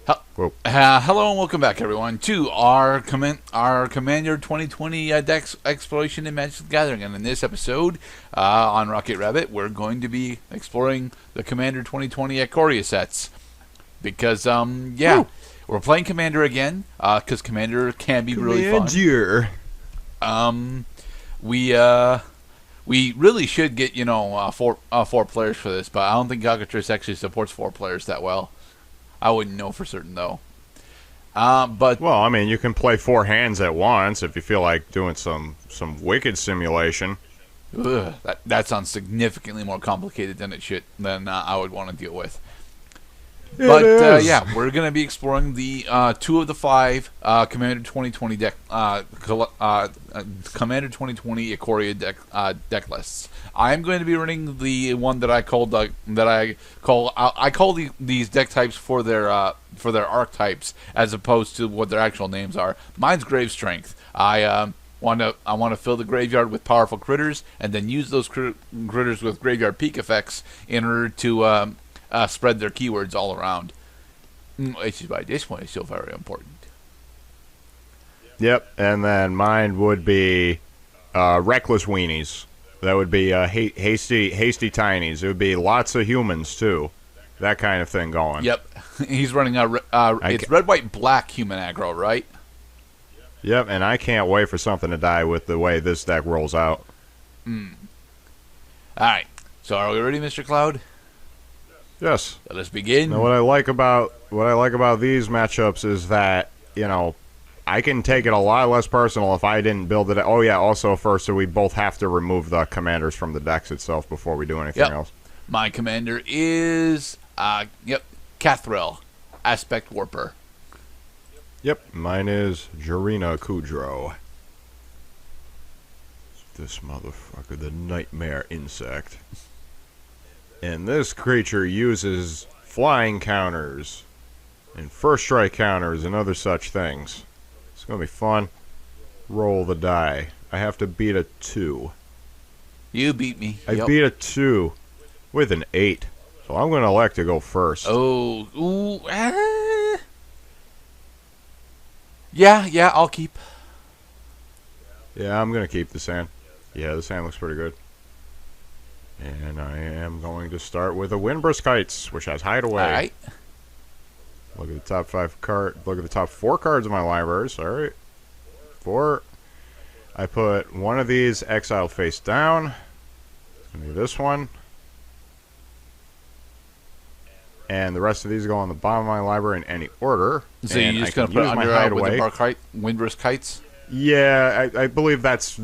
Hello and welcome back, everyone, to our Commander 2020 decks exploration and Magic the Gathering. And in this episode, on Rocket Rabbit, we're going to be exploring the Commander 2020 Ikoria sets. Because, we're playing Commander again, because Commander can be really fun. We really should get, four players for this, but I don't think Gagatrice actually supports 4 players that well. I wouldn't know for certain, though. Well, I mean, you can play 4 hands at once if you feel like doing some wicked simulation. That sounds significantly more complicated than I would want to deal with. But we're going to be exploring the 2 of the 5 Commander 2020 deck, Commander 2020 Ikoria deck lists. I'm going to be running the one that I call these deck types for their archetypes as opposed to what their actual names are. Mine's Grave Strength. I want to fill the graveyard with powerful critters and then use those critters with graveyard peak effects in order to spread their keywords all around. Which is why this one is so very important. Yep, and then mine would be Reckless Weenies. That would be hasty tinies. It would be lots of humans too. That kind of thing going. Yep, he's running it's red, white, black human aggro, right? Yep, and I can't wait for something to die with the way this deck rolls out. All right, so are we ready, Mr. Cloud? Yes. So let's begin. Now, what I like about these matchups is that I can take it a lot less personal if I didn't build it. Oh yeah, also first, so we both have to remove the commanders from the decks itself before we do anything else. My commander is Cathril, Aspect Warper. Yep, mine is Jarina Kudro. This motherfucker, the Nightmare Insect. And this creature uses flying counters and first strike counters and other such things. It's going to be fun. Roll the die. I have to beat a 2. You beat me. I beat a 2 with an 8. So I'm going to elect to go first. Oh, Yeah, I'll keep. Yeah, I'm going to keep this hand. Yeah, this hand looks pretty good. And I am going to start with a Windbrisk Kites, which has Hideaway. All right. Look at the top 4 cards of my library. Sorry. 4. I put one of these exiled face down. It's going to be this one. And the rest of these go on the bottom of my library in any order. So you're just going to put it under with the Windbrisk Kites? Yeah, I believe that's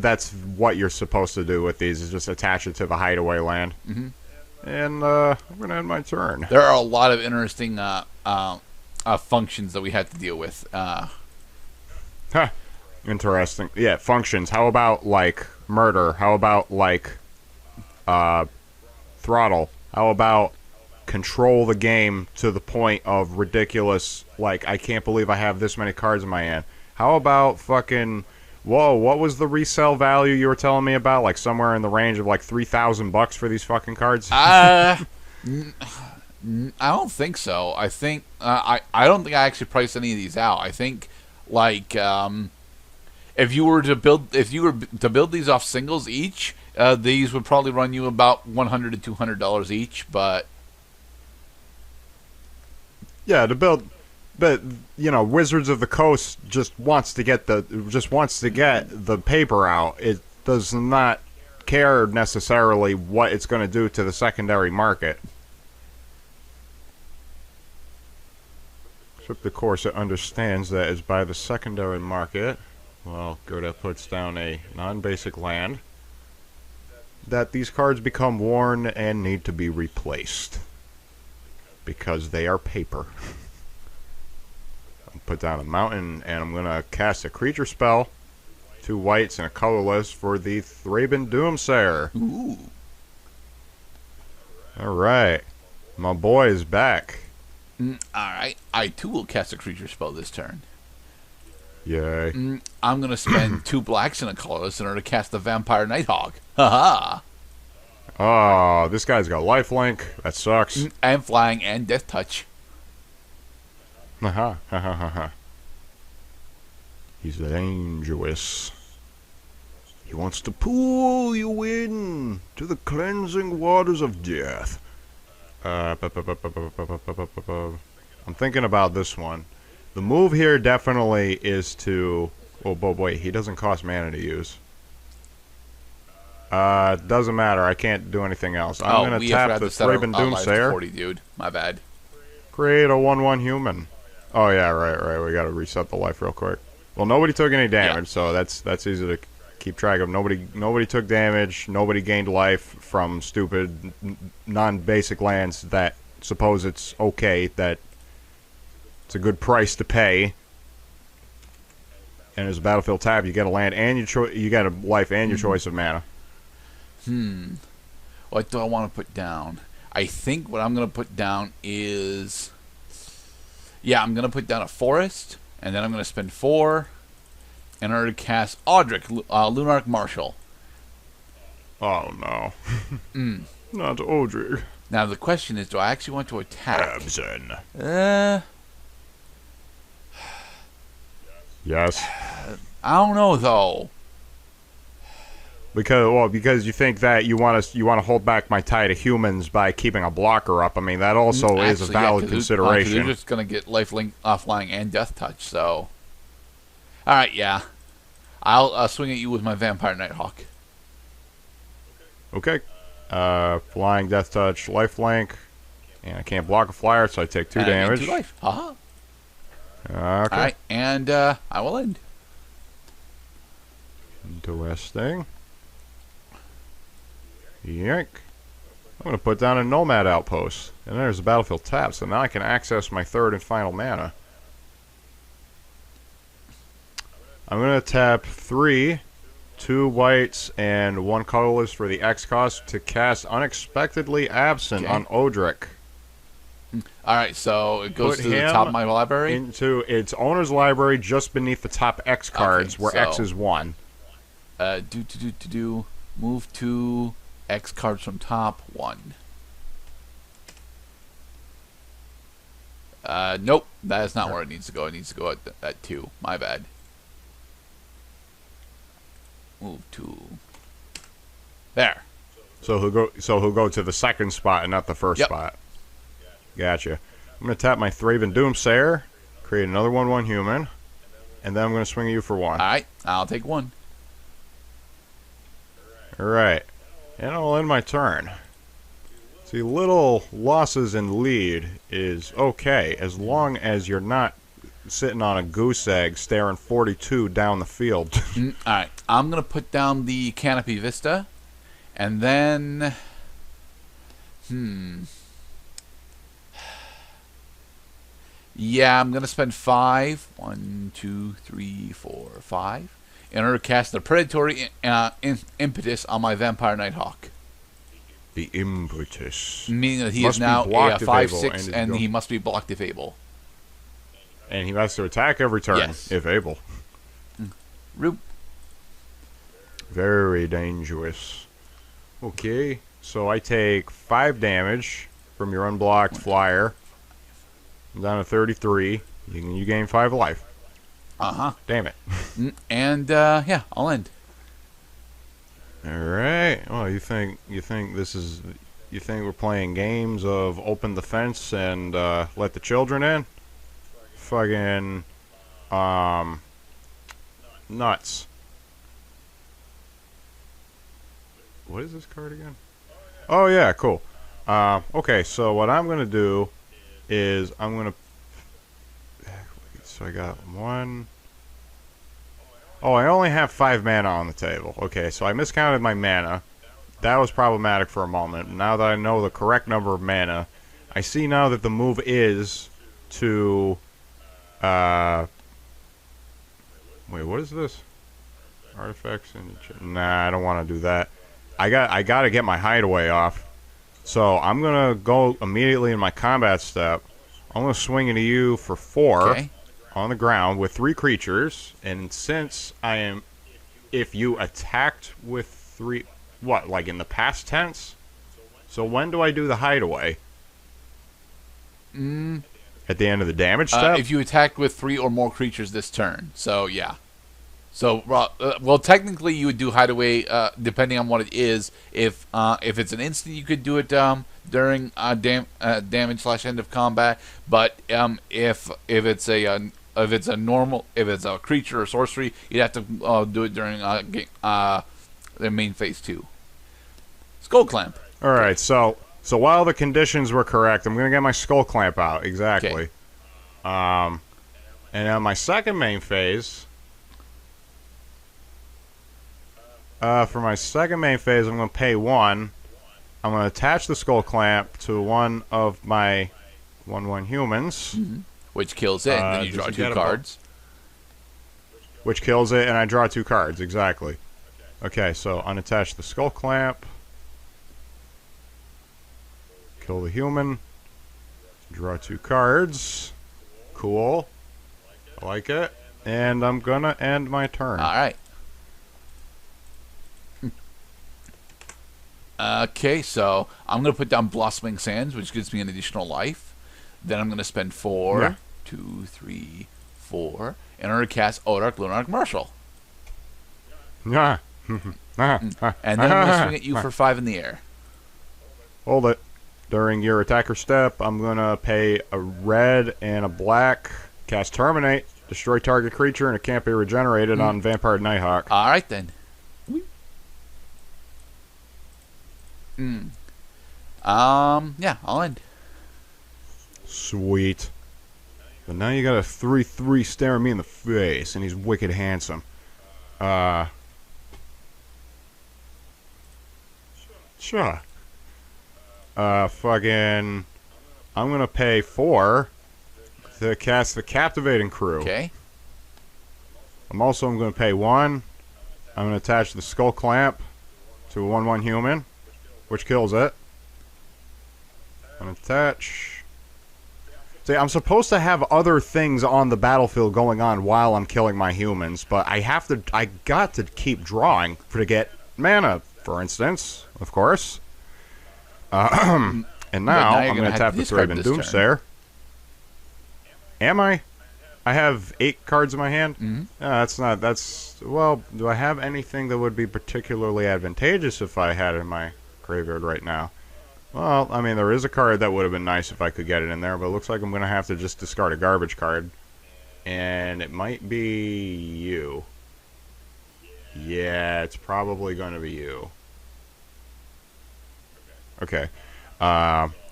what you're supposed to do with these, is just attach it to the hideaway land. Mm-hmm. And I'm going to end my turn. There are a lot of interesting functions that we had to deal with. Interesting. Yeah, functions. How about, like, murder? How about, like, throttle? How about control the game to the point of ridiculous, like, I can't believe I have this many cards in my hand? How about fucking, whoa, what was the resale value you were telling me about? Like somewhere in the range of like $3,000 for these fucking cards? I don't think so. I think, I don't think I actually priced any of these out. I think, like, if you were to build these off singles each, these would probably run you about $100 to $200 each, but. Yeah, to build. But Wizards of the Coast just wants to get the paper out. It does not care necessarily what it's going to do to the secondary market. Except, of course, it understands that it's by the secondary market. Well, Gerda puts down a non-basic land. That these cards become worn and need to be replaced because they are paper. Put down a mountain, and I'm going to cast a creature spell. 2 whites and a colorless for the Thraben Doomsayer. Ooh. Alright. My boy is back. Alright. I, too, will cast a creature spell this turn. Yay. I'm going to spend 2 blacks and a colorless in order to cast the Vampire Nighthawk. Haha. Oh, this guy's got lifelink. That sucks. And flying and death touch. Ha ha ha ha ha. He's dangerous. He wants to pull you in to the cleansing waters of death. I'm thinking about this one. The move here definitely is to... Oh, but wait, he doesn't cost mana to use. Doesn't matter. I can't do anything else. I'm going to tap the Thraben Doomsayer. 40, dude. My bad. Create a 1/1 human. Oh, yeah, right. We got to reset the life real quick. Well, nobody took any damage, so that's easy to keep track of. Nobody took damage. Nobody gained life from stupid, non-basic lands that suppose it's okay, that it's a good price to pay. And as a battlefield tab, you get a land and you get a life and your choice of mana. What do I want to put down? I think what I'm going to put down is... Yeah, I'm going to put down a forest, and then I'm going to spend 4 in order to cast Audric, Lunarch Marshal. Oh, no. Not Audric. Now, the question is, do I actually want to attack? Absen. Yes. I don't know, though. Because you think that you want to hold back my tie to humans by keeping a blocker up. I mean, that also is a valid consideration. They're just gonna get lifelink, flying, and death touch. So, all right, yeah, I'll swing at you with my Vampire Nighthawk. Okay. Flying, death touch, lifelink, and I can't block a flyer, so I take 2 damage. 2 life. Haha. Okay. All right, and I will end. Interesting. Yank. I'm going to put down a Nomad Outpost. And there's a battlefield tap, so now I can access my 3rd and final mana. I'm going to tap 3, 2 whites, and 1 colorless for the X cost to cast Unexpectedly Absent on Audric. Alright, so it goes to the top of my library? Into its owner's library just beneath the top X cards, where X is 1. Move to... X cards from top 1. Nope, that is not where it needs to go. It needs to go at 2. My bad. Move to there. So he'll go to the 2nd spot and not the 1st spot. Gotcha. I'm gonna tap my Thraben Doomsayer, create another 1/1 human, and then I'm gonna swing at you for 1. All right, I'll take 1. All right. And I'll end my turn. See, little losses in lead is okay, as long as you're not sitting on a goose egg staring 42 down the field. Alright, I'm going to put down the Canopy Vista, and then... Yeah, I'm going to spend 5. 1, 2, 3, 4, 5. In order to cast the Predatory Impetus on my Vampire Nighthawk. The Impetus. Meaning that he is now a 5/6, and he must be blocked if able. And he has to attack every turn, if able. Roop. Very dangerous. Okay, so I take 5 damage from your unblocked flyer. I'm down to 33. You gain 5 life. Damn it. And yeah, I'll end. All right. Well, you think this is? You think we're playing games of open the fence and let the children in? Fucking nuts. What is this card again? Oh yeah, cool. Okay, so what I'm gonna do is I'm gonna. So I got 1. Oh, I only have 5 mana on the table. Okay, so I miscounted my mana. That was problematic for a moment. Now that I know the correct number of mana, I see now that the move is to... Wait, what is this? Artifacts and... Nah, I don't want to do that. I got to get my hideaway off. So I'm going to go immediately in my combat step. I'm going to swing into you for 4 on the ground with 3 creatures. And since I am... If you attacked with 3... What, like in the past tense? So when do I do the hideaway? At the end of the damage step? If you attack with 3 or more creatures this turn. So, yeah. So, well, technically you would do Hideaway depending on what it is. If it's an instant, you could do it during damage / end of combat. But if it's a creature or sorcery, you'd have to do it during the main phase 2. Skull Clamp. All right, so while the conditions were correct, I'm going to get my Skull Clamp out. Exactly. Okay. And on my second main phase, for my second main phase, I'm going to pay 1. I'm going to attach the Skull Clamp to one of my 1/1 humans. Mm-hmm. Which kills it, and then you draw 2 cards. Which kills it, and I draw 2 cards, exactly. Okay, so unattach the Skull Clamp. Kill the human. Draw 2 cards. Cool. I like it. And I'm gonna end my turn. Alright. Okay, so I'm going to put down Blossoming Sands, which gives me an additional life. Then I'm going to spend 4, Yeah. 2, 3, 4, in order to cast Odark Lunarch Marshal. Ah. And then I'm going to swing at you for 5 in the air. Hold it. During your attacker step, I'm going to pay a red and a black, cast Terminate, destroy target creature, and it can't be regenerated on Vampire Nighthawk. Alright then. Yeah, I'll end. Sweet. But now you got a 3/3 staring me in the face, and he's wicked handsome. Sure. Fucking... I'm gonna pay 4 to cast the Captivating Crew. Okay. I'm gonna pay 1. I'm gonna attach the Skull Clamp to a 1/1 human, which kills it. Unattach. See, I'm supposed to have other things on the battlefield going on while I'm killing my humans, but I got to keep drawing to get mana, for instance, of course. And now I'm going to tap the Thraben Doomsayer. Am I? I have 8 cards in my hand? Mm-hmm. Well, do I have anything that would be particularly advantageous if I had it in my graveyard right now? Well, I mean, there is a card that would have been nice if I could get it in there, but it looks like I'm going to have to just discard a garbage card. And it might be you. Yeah, it's probably going to be you. Okay.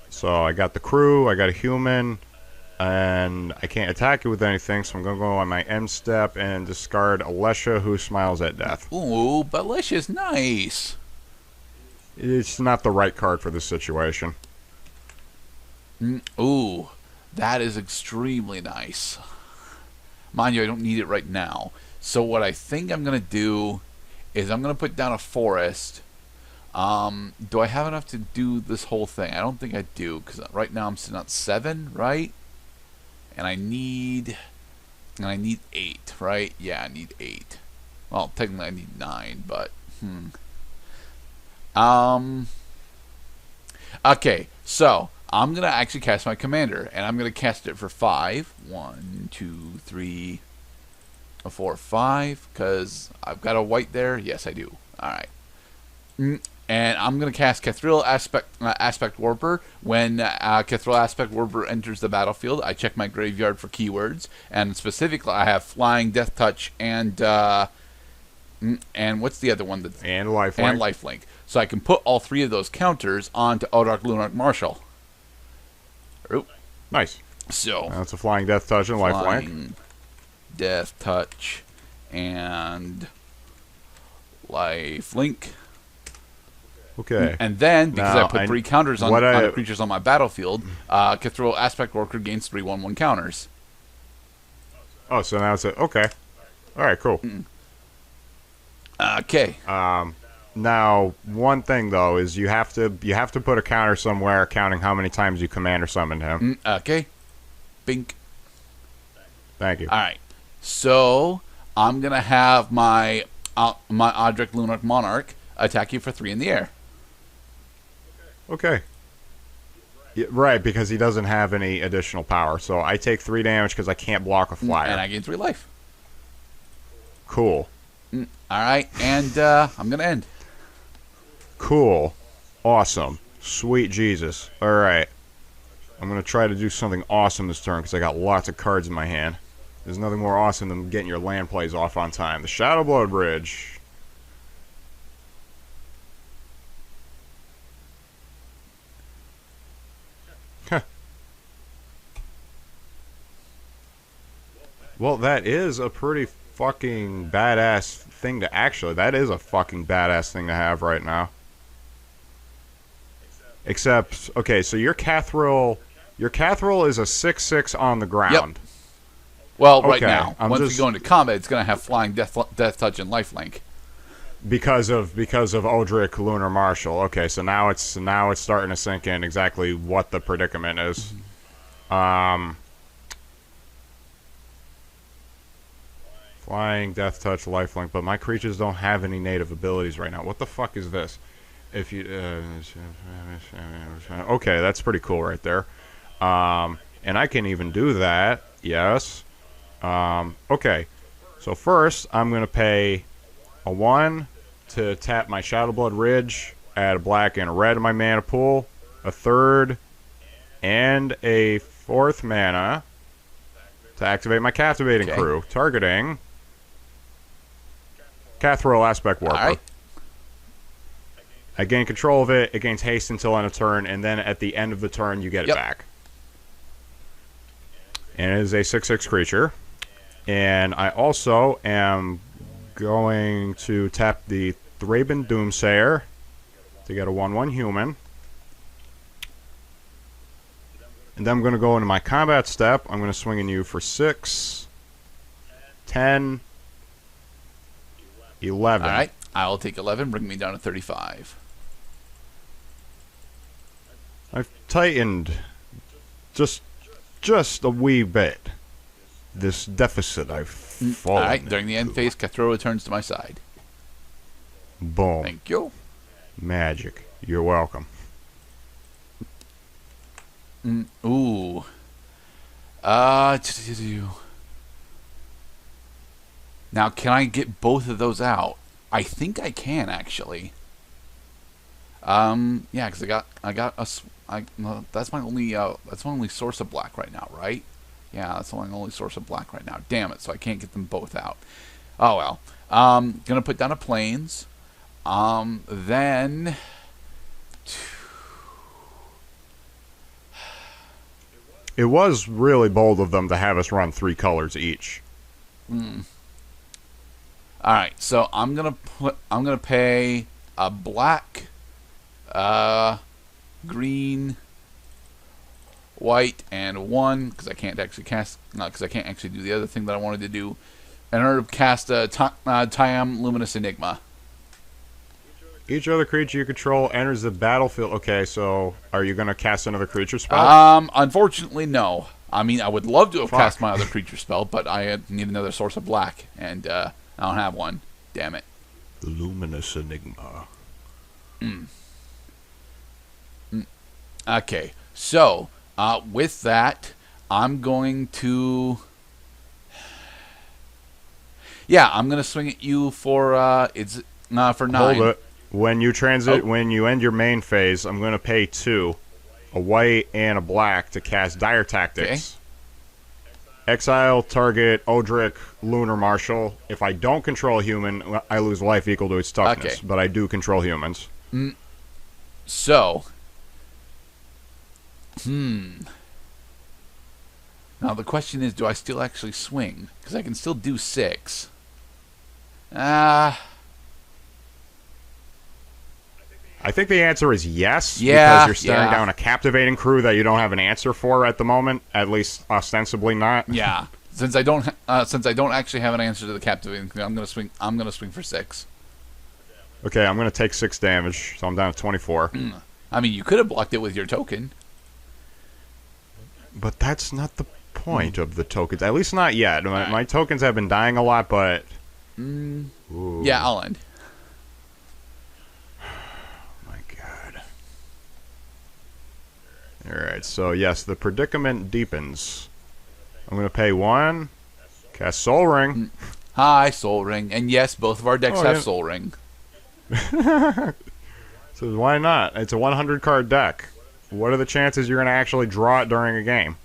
So I got the crew, I got a human, and I can't attack it with anything, so I'm going to go on my end step and discard Alesha, who smiles at death. Ooh, but Alesha's nice. It's not the right card for this situation. Ooh, that is extremely nice. Mind you, I don't need it right now. So what I think I'm going to do is I'm going to put down a forest. Do I have enough to do this whole thing? I don't think I do, because right now I'm sitting at 7, right? And I need 8, right? Yeah, I need 8. Well, technically I need 9, but okay, so I'm gonna actually cast my commander, and I'm gonna cast it for 5. 1, 2, 3, 4, 5. Because I've got a white there. Yes, I do. All right. And I'm gonna cast Kethril Aspect Warper. When Kethril Aspect Warper enters the battlefield, I check my graveyard for keywords, and specifically, I have Flying, Death Touch, and what's the other one? And Lifelink. And Lifelink. So I can put all 3 of those counters onto Odark Lunarch Marshal. Oop. Nice. So that's a Flying, Death Touch, and Lifelink. Death Touch and Lifelink. Okay. And then, because now, I put 3 counters on the creatures on my battlefield, Kethril Aspect Worker gains 3 1/1 counters. Oh, so now it's okay. All right, cool. Okay. Now, one thing though is you have to put a counter somewhere, counting how many times you command or summoned him. Okay. Bink. Thank you. All right. So I'm gonna have my Odric Lunarch Monarch attack you for 3 in the air. Okay. Right, because he doesn't have any additional power. So I take 3 damage because I can't block a flyer. And I gain 3 life. Cool. All right, and I'm gonna end. Cool. Awesome. Sweet Jesus. All right. I'm going to try to do something awesome this turn because I got lots of cards in my hand. There's nothing more awesome than getting your land plays off on time. The Shadow Blood Bridge. Well, that is a pretty fucking badass thing to actually. That is a fucking badass thing to have right now. Except, okay, so your Cathril is a 6/6 on the ground. Yep. Well, right Okay, now, I'm once we just- go into combat, it's gonna have flying, death touch, and lifelink. Because of Odric Lunar Marshal. Okay, so now it's starting to sink in exactly what the predicament is. Flying, Death Touch, Lifelink, but my creatures don't have any native abilities right now. What the fuck is this? If you okay, that's pretty cool right there. And I can even do that. Yes. Okay. So first, I'm gonna pay a 1 to tap my Shadow Blood Ridge, add a black and a red in my mana pool, a 3rd, and a 4th mana to activate my Captivating Okay. Crew, targeting Cathril Aspect Warper. All right. I gain control of it, it gains haste until end of turn, and then at the end of the turn, you get it back. And it is a 6/6 creature. And I also am going to tap the Thraben Doomsayer to get a 1/1 human. And then I'm going to go into my combat step. I'm going to swing in you for 6, 10, 11. All right. I'll take 11. Bring me down to 35. I've tightened just a wee bit. This deficit I've fallen. All right. During the end into. phase, Cthulhu returns to my side. Boom. Thank you. Magic. You're welcome. Ooh. Now, can I get both of those out? I think I can actually. Yeah, because that's my only source of black right now, right? Yeah, that's my only source of black right now. Damn it! So I can't get them both out. Oh well. Gonna put down a plains. Then. It was really bold of them to have us run 3 colors each. All right, so I'm gonna pay a black, green, white, and 1 because I can't actually do the other thing that I wanted to do, in order to cast a Tiam Luminous Enigma. Each other creature you control enters the battlefield. Okay, so are you going to cast another creature spell? Unfortunately, no. I mean, I would love to have Fuck. cast my other creature spell, but I need another source of black, and I don't have one. Damn it. Luminous Enigma. Okay, so with that, I'm going to. Yeah, I'm gonna swing at you for for 9. Hold it. When you when you end your main phase, I'm going to pay 2, a white and a black, to cast Dire Tactics. Okay. Exile target Odric Lunar Marshal. If I don't control a human, I lose life equal to its toughness. Okay. But I do control humans. So, now the question is, do I still actually swing? Because I can still do 6. I think the answer is yes. Yeah, because you're staring yeah. down a captivating crew that you don't have an answer for at the moment. At least ostensibly not. Yeah. Since I don't actually have an answer to the captivating, I'm gonna swing. I'm gonna swing for 6. Okay, I'm going to take 6 damage, so I'm down to 24. I mean, you could have blocked it with your token. But that's not the point of the tokens. At least not yet. Right. My tokens have been dying a lot, but... Yeah, I'll end. My God. Alright, so yes, the predicament deepens. I'm going to pay 1, cast Soul Ring. Hi, Soul Ring. And yes, both of our decks Oh, have yeah. Soul Ring. So why not? It's a 100 card deck. What are the chances you're going to actually draw it during a game?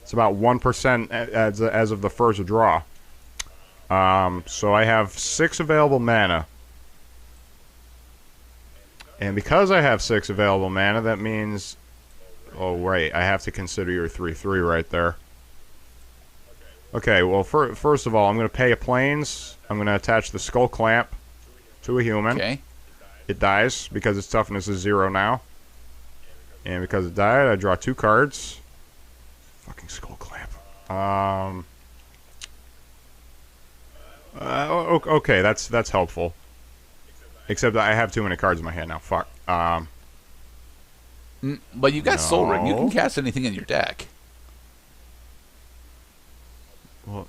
It's about 1% as of the first draw. So I have 6 available mana. And because I have 6 available mana, that means... Oh, right. I have to consider your 3/3 right there. Okay, well, first of all, I'm going to pay a Plains. I'm going to attach the Skull Clamp to a human. Okay. It dies because its toughness is 0 now. And because it died, I draw 2 cards. Fucking Skull Clamp. Okay, that's helpful. Except I have too many cards in my hand now. Fuck. But you got Soul Ring. You No. can cast anything in your deck. Well.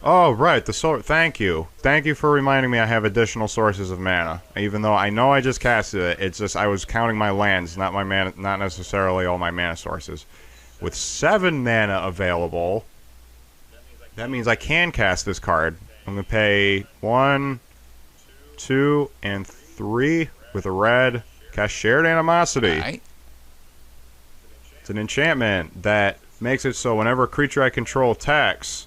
Oh, right. The soul. Thank you. Thank you for reminding me I have additional sources of mana. Even though I know I just casted it, it's just I was counting my lands, not my mana, not necessarily all my mana sources. With 7 mana available, that means I can cast this card. I'm gonna pay 1, 2, and 3 with a red. Cast Shared Animosity. All right. It's an enchantment that makes it so whenever a creature I control attacks,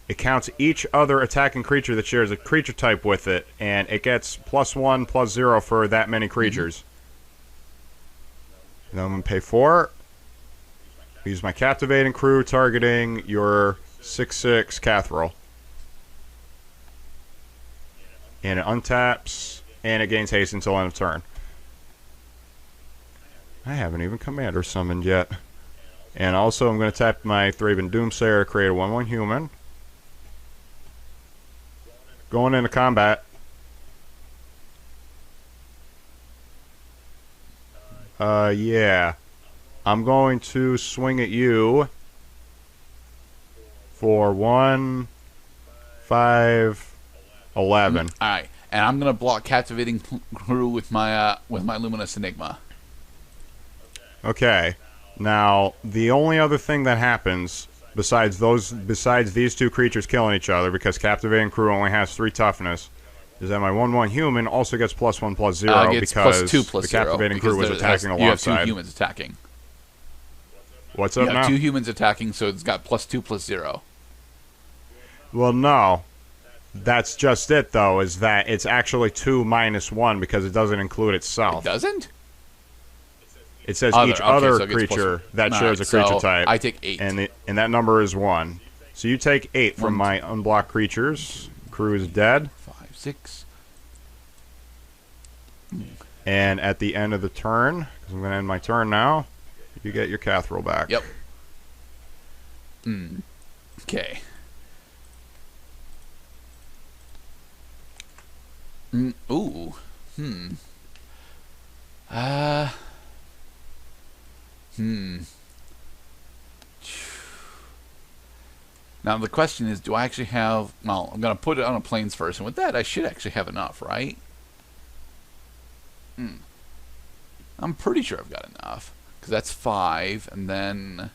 it counts each other attacking creature that shares a creature type with it, and it gets +1/+0 for that many creatures. And then I'm going to pay 4. Use my Captivating Crew targeting your 6/6 Cathrall. And it untaps, and it gains haste until end of turn. I haven't even Commander summoned yet. And also I'm going to tap my Thraben Doomsayer, create a 1/1 human. Going into combat. Yeah. I'm going to swing at you for 1, 5, 11. All right. And I'm gonna block Captivating Crew with my Luminous Enigma. Okay. Now, the only other thing that happens besides these 2 creatures killing each other, because Captivating Crew only has 3 toughness, is that my 1/1 human also gets +1/+0 Gets because +2/+0 the Captivating Crew was attacking You have 2 alongside. humans attacking. What's You up have now? 2 humans attacking, so it's got +2/+0. Well, no. That's just it, though, is that it's actually 2 minus 1 because it doesn't include itself. It doesn't? It says Other. each Okay, other so it gets creature plus- that All shares right, a creature so type. I take 8. And that number is 1. So you take 8 from my unblocked creatures. Crew is dead. 5, 6. And at the end of the turn, because I'm going to end my turn now, you get your Cathrall back. Yep. Okay. Ooh. Now the question is, do I actually have... Well, I'm going to put it on a plains first, and with that, I should actually have enough, right? I'm pretty sure I've got enough. Because that's 5, and then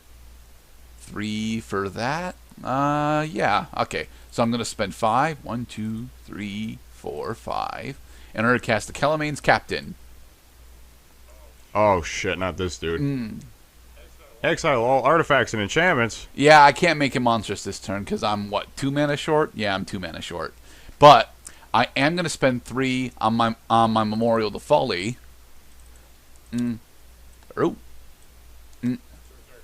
3 for that. Yeah, okay. So I'm going to spend 5. 1, 2, 3, 4, 5. In order to cast the Kelamane's Captain. Oh, shit, not this dude. Exile all artifacts and enchantments. Yeah, I can't make it monstrous this turn because I'm, 2 mana short? Yeah, I'm 2 mana short. But I am going to spend 3 on my Memorial to Folly. Oh.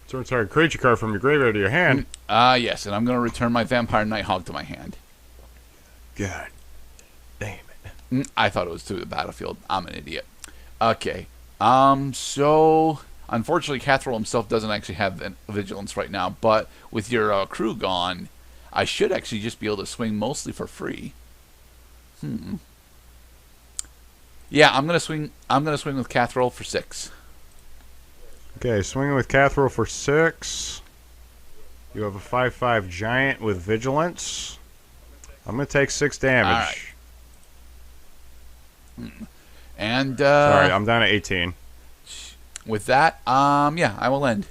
Turn target creature card from your graveyard to your hand. Yes, and I'm going to return my Vampire Nighthawk to my hand. God damn it. I thought it was to the battlefield. I'm an idiot. Okay. So... Unfortunately, Cathrall himself doesn't actually have Vigilance right now, but with your crew gone, I should actually just be able to swing mostly for free. Yeah, I'm gonna swing. I'm gonna swing with Cathrall for 6. Okay, swinging with Cathrall for 6. You have a 5/5 giant with Vigilance. I'm gonna take 6 damage. All right. And Sorry, I'm down to 18. with that, yeah, I will end.